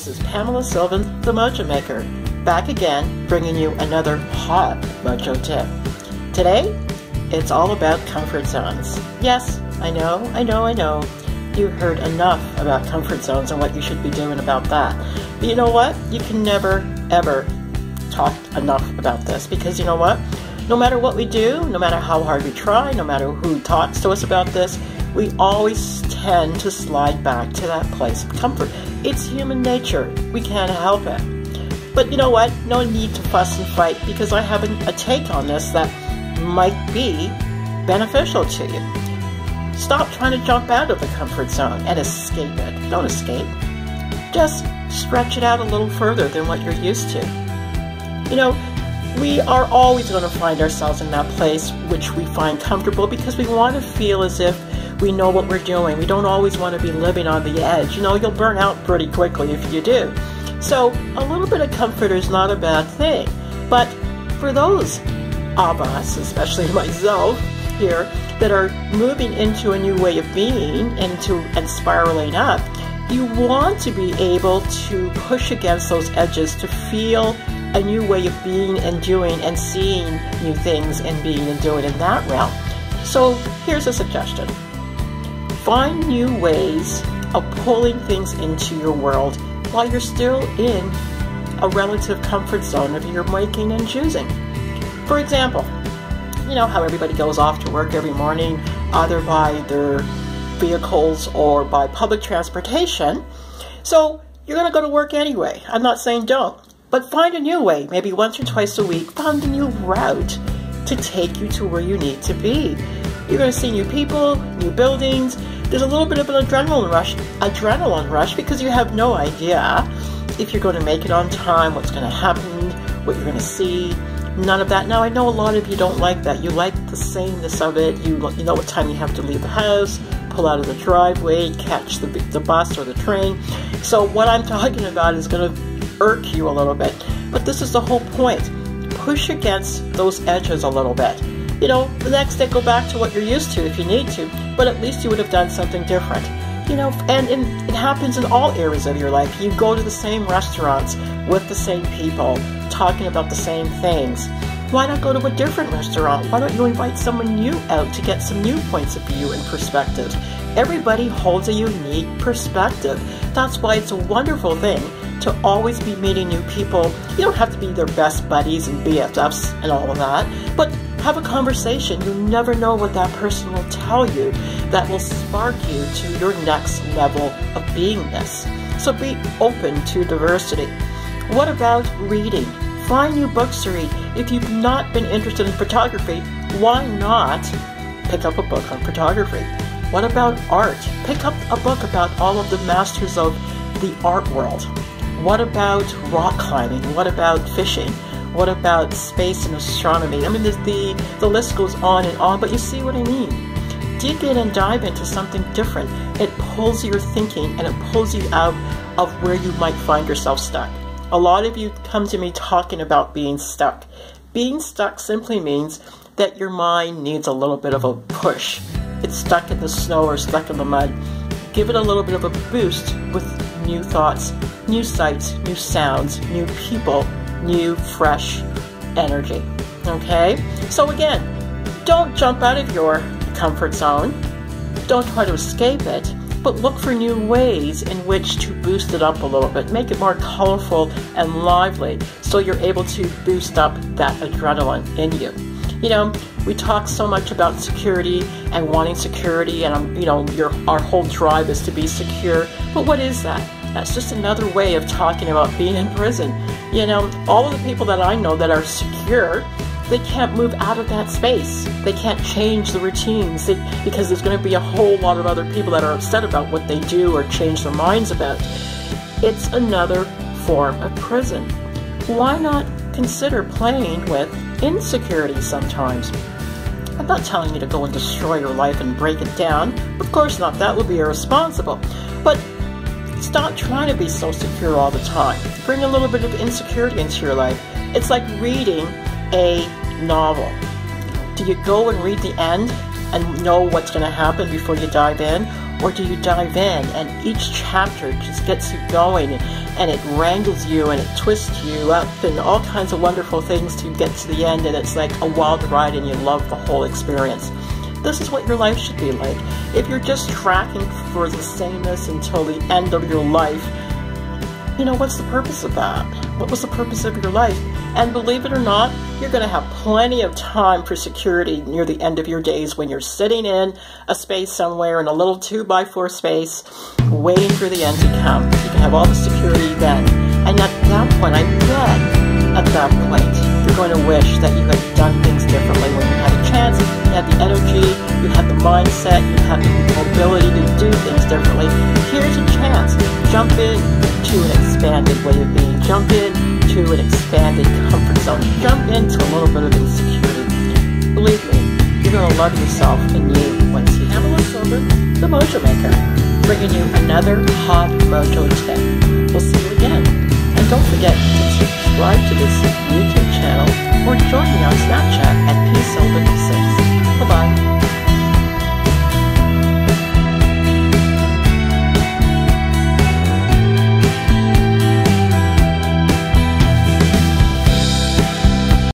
this is Pamela Sylvan, the Mojo Maker, back again, bringing you another hot Mojo tip. Today, it's all about comfort zones. Yes, I know. You heard enough about comfort zones and what you should be doing about that. But you know what? You can never, ever talk enough about this, because you know what? No matter what we do, no matter how hard we try, no matter who talks to us about this, we always tend to slide back to that place of comfort. It's human nature. We can't help it. But you know what? No need to fuss and fight, because I have a take on this that might be beneficial to you. Stop trying to jump out of the comfort zone and escape it. Don't escape. Just stretch it out a little further than what you're used to. You know, we are always going to find ourselves in that place which we find comfortable, because we want to feel as if we know what we're doing. We don't always want to be living on the edge. You know, you'll burn out pretty quickly if you do. So a little bit of comfort is not a bad thing. But for those of us, especially myself here, that are moving into a new way of being and spiraling up, you want to be able to push against those edges to feel a new way of being and doing and seeing new things and being and doing in that realm. So here's a suggestion. Find new ways of pulling things into your world while you're still in a relative comfort zone of your making and choosing. For example, you know how everybody goes off to work every morning, either by their vehicles or by public transportation. So you're going to go to work anyway. I'm not saying don't, but find a new way, maybe once or twice a week. Find a new route to take you to where you need to be. You're going to see new people, new buildings. There's a little bit of an adrenaline rush, because you have no idea if you're going to make it on time, what's going to happen, what you're going to see. None of that. Now, I know a lot of you don't like that. You like the sameness of it. You know what time you have to leave the house, pull out of the driveway, catch the bus or the train. So what I'm talking about is going to irk you a little bit. But this is the whole point. Push against those edges a little bit. You know, the next day go back to what you're used to if you need to, but at least you would have done something different. You know, and it happens in all areas of your life. You go to the same restaurants with the same people, talking about the same things. Why not go to a different restaurant? Why don't you invite someone new out to get some new points of view and perspectives? Everybody holds a unique perspective. That's why it's a wonderful thing to always be meeting new people. You don't have to be their best buddies and BFFs and all of that, but have a conversation. You never know what that person will tell you that will spark you to your next level of beingness. So be open to diversity. What about reading? Find new books to read. If you've not been interested in photography, why not pick up a book on photography? What about art? Pick up a book about all of the masters of the art world. What about rock climbing? What about fishing? What about space and astronomy? I mean, the list goes on and on, but you see what I mean. Dig in and dive into something different. It pulls your thinking and it pulls you out of where you might find yourself stuck. A lot of you come to me talking about being stuck. Being stuck simply means that your mind needs a little bit of a push. It's stuck in the snow or stuck in the mud. Give it a little bit of a boost with new thoughts, new sights, new sounds, new people, new, fresh energy. Okay? So again, don't jump out of your comfort zone. Don't try to escape it, but look for new ways in which to boost it up a little bit. Make it more colorful and lively so you're able to boost up that adrenaline in you. You know, we talk so much about security and wanting security, and you know, our whole drive is to be secure. But what is that? That's just another way of talking about being in prison. You know, all of the people that I know that are secure, they can't move out of that space. They can't change the routines because there's going to be a whole lot of other people that are upset about what they do or change their minds about. It's another form of prison. Why not consider playing with insecurity sometimes? I'm not telling you to go and destroy your life and break it down. Of course not. That would be irresponsible. But stop trying to be so secure all the time. Bring a little bit of insecurity into your life. It's like reading a novel. Do you go and read the end and know what's going to happen before you dive in? Or do you dive in and each chapter just gets you going and it wrangles you and it twists you up and all kinds of wonderful things to get to the end, and it's like a wild ride and you love the whole experience? This is what your life should be like. If you're just tracking for the sameness until the end of your life, you know, what's the purpose of that? What was the purpose of your life? And believe it or not, you're going to have plenty of time for security near the end of your days when you're sitting in a space somewhere in a little 2x4 space waiting for the end to come. You can have all the security then. And at that point, I bet at that point, you're going to wish that you had done things differently when you had a chance, you had the energy, you had the mindset, you had the mobility to do things differently. Here's a chance. Jump in to an expanded way of being. Jump in to an expanded comfort zone. Jump into a little bit of insecurity. Believe me, you're going to love yourself and you once you have a little over the Mojo Maker, bringing you another hot Mojo tip. We'll see you again. And don't forget to subscribe to this YouTube